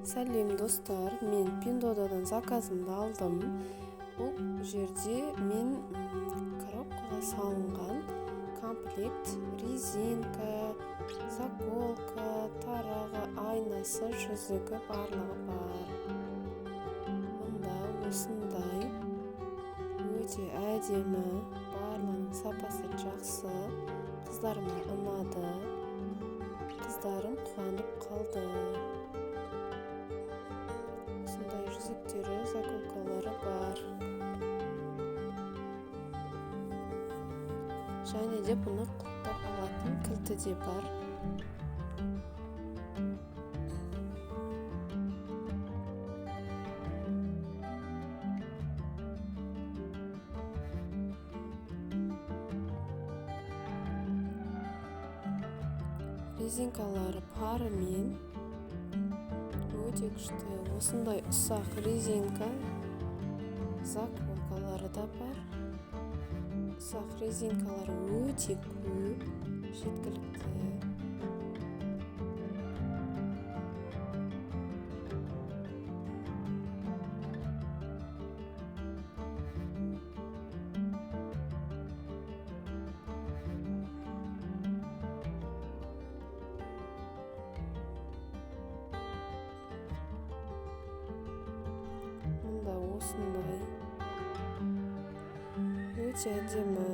Сәлем достар, мен Пиндодадан заказымды алдым. Бұл жерде мен коробкаға салынған комплект резинка, заколка, тарағы, айнасы, жүзігі барлығы бар. Мұнда осындай өте әдемі, барлығының сапасы жақсы, қыздарыма ұнады. Қыздарым қуанып қалды. Осындай жүзіктері, заколкалары бар. Және де бұны құлыптап алатын кілті де бар. Резинкалары парымен өте күшті. Осындай ұсақ резинка, заколкалары да бар. Ұсақ резинкалары өте көп, жеткілікті. Мұнда осындай өте әдемі.